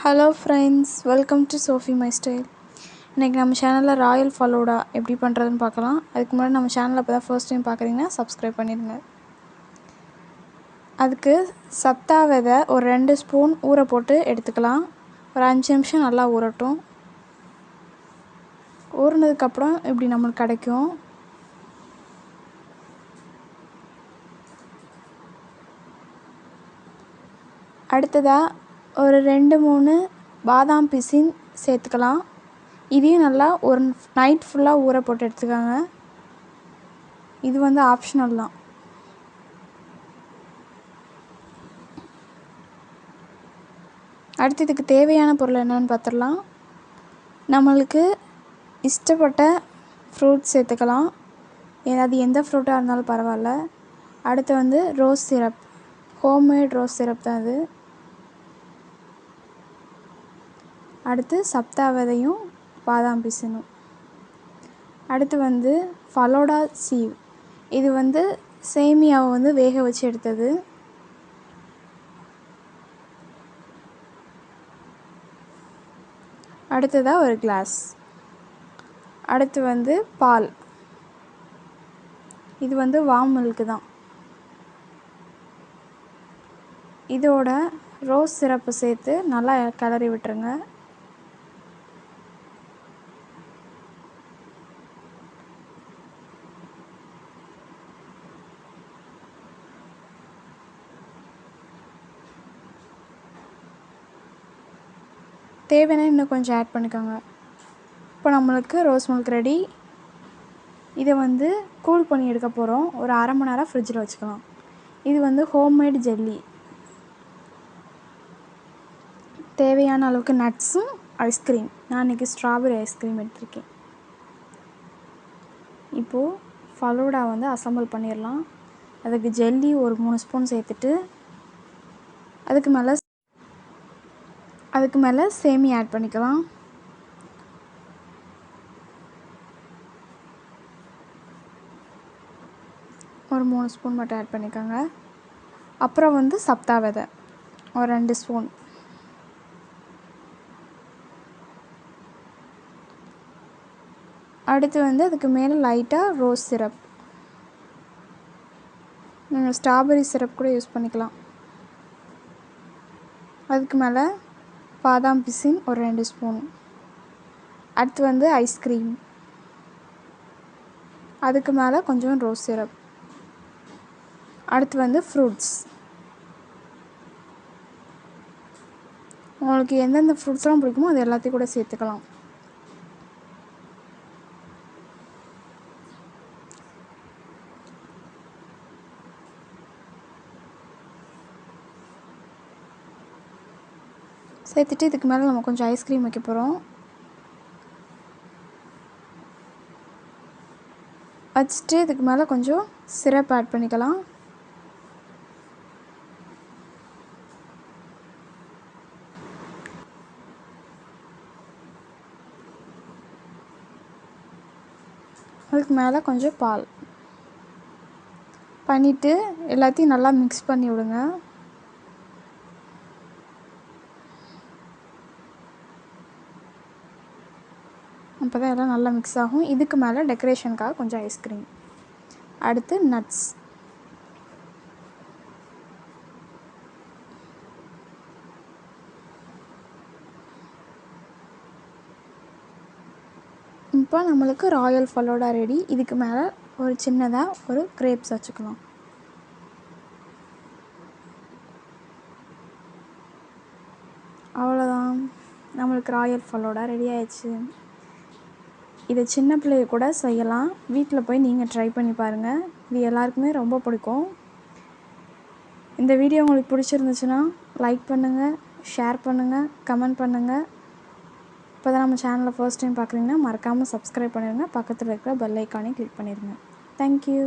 Hello friends, welcome to Sofi my style. இன்னைக்கு நம்ம சேனல்ல ராயல் ஃபலூடா எப்படி பண்றதுன்னு பார்க்கலாம். அதுக்கு முன்னாடி நம்ம சேனலை இப்பதான் ஃபர்ஸ்ட் டைம் பார்க்கறீங்கன்னா Subscribe பண்ணிடுங்க. அதுக்கு சப்தா விதை ஒரு 2 ஸ்பூன் ஊற போட்டு எடுத்துக்கலாம். ஒரு 5 நிமிஷம் நல்லா ஊறட்டும். ஊறினதுக்கு அப்புறம் இப்படி நமக்கு கிடைக்கும். அடுத்ததா ஒரு 2-3 பாதாம் பிசின் சேர்த்துக்கலாம். இதையும் நல்லா ஒரு நைட் ஃபுல்லாக ஊற போட்டு எடுத்துக்கோங்க. இது வந்து ஆப்ஷனல் தான். அடுத்து இதுக்கு தேவையான பொருள் என்னன்னு பார்த்துடலாம். நம்மளுக்கு இஷ்டப்பட்ட ஃப்ரூட்ஸ் சேர்த்துக்கலாம். அது எந்த ஃப்ரூட்டாக இருந்தாலும் பரவாயில்ல. அடுத்து வந்து rose syrup, homemade rose syrup தான் இது. அடுத்து சப்தா விதையும் பாதாம் பிசினும். அடுத்து வந்து ஃபலோடா சீவ், இது வந்து சேமியாவை வந்து வேக வச்சு எடுத்தது. அடுத்ததாக ஒரு கிளாஸ். அடுத்து வந்து பால், இது வந்து வார்ம் மில்க்கு தான். இதோட ரோஸ் சிரப்பு சேர்த்து நல்லா கிளறி விட்டுருங்க. தேவைன்னா இன்னும் கொஞ்சம் ஆட் பண்ணிக்கோங்க. இப்போ நம்மளுக்கு ரோஸ் மில்க் ரெடி. இதை வந்து கூல் பண்ணி எடுக்க போகிறோம். ஒரு அரை மணி நேரம் ஃப்ரிட்ஜில் வச்சுக்கலாம். இது வந்து ஹோம்மேட் ஜெல்லி. தேவையான அளவுக்கு நட்ஸும் ஐஸ்கிரீம். நான் இன்றைக்கி ஸ்ட்ராபெரி ஐஸ்கிரீம் எடுத்திருக்கேன். இப்போது ஃபலூடா வந்து அசம்பிள் பண்ணிடலாம். அதுக்கு ஜெல்லி ஒரு 3 ஸ்பூன் சேர்த்துட்டு அதுக்கு மேலே சேமி ஆட் பண்ணிக்கலாம். ஒரு 3 ஸ்பூன் மட்டும் ஆட் பண்ணிக்கோங்க. அப்புறம் வந்து சப்தா விதை ஒரு 2 ஸ்பூன். அடுத்து வந்து அதுக்கு மேலே லைட்டாக ரோஸ் சிரப். நீங்கள் ஸ்ட்ராபெரி சிரப் கூட யூஸ் பண்ணிக்கலாம். அதுக்கு மேலே பாதாம் பிசின் ஒரு 2 ஸ்பூன். அடுத்து வந்து ஐஸ்கிரீம். அதுக்கு மேலே கொஞ்சம் ரோஸ் சிரப். அடுத்து வந்து ஃப்ரூட்ஸ். உங்களுக்கு எந்தெந்த ஃப்ரூட்ஸ்லாம் பிடிக்குமோ அது எல்லாத்தையும் கூட சேர்த்துக்கலாம். சேர்த்துட்டு இதுக்கு மேலே நம்ம கொஞ்சம் ஐஸ்கிரீம் வைக்க போகிறோம். வச்சுட்டு இதுக்கு மேலே கொஞ்சம் சிரப் ஆட் பண்ணிக்கலாம். அதுக்கு மேலே கொஞ்சம் பால் பண்ணிவிட்டு எல்லாத்தையும் நல்லா மிக்ஸ் பண்ணி விடுங்க. அப்போ தான் எல்லாம் நல்லா மிக்ஸ் ஆகும். இதுக்கு மேலே டெக்கரேஷனுக்காக கொஞ்சம் ஐஸ்கிரீம். அடுத்து நட்ஸ். இப்போ நம்மளுக்கு ராயல் ஃபலூடா ரெடி. இதுக்கு மேலே ஒரு சின்னதாக ஒரு கிரேப்ஸ் வச்சுக்கலாம். அவ்வளோதான், நம்மளுக்கு ராயல் ஃபலூடா ரெடி ஆயிடுச்சு. இதை சின்ன பிள்ளைய கூட செய்யலாம். வீட்டில் போய் நீங்கள் ட்ரை பண்ணி பாருங்கள். இது எல்லாருக்குமே ரொம்ப பிடிக்கும். இந்த வீடியோ உங்களுக்கு பிடிச்சிருந்துச்சுன்னா லைக் பண்ணுங்கள், ஷேர் பண்ணுங்கள், கமெண்ட் பண்ணுங்கள். இப்போ தான் நம்ம சேனலை ஃபர்ஸ்ட் டைம் பார்க்குறீங்கன்னா மறக்காமல் Subscribe பண்ணிடுங்க. பக்கத்தில் இருக்கிற பெல் ஐக்கானையும் கிளிக் பண்ணிடுங்க. தேங்க்யூ.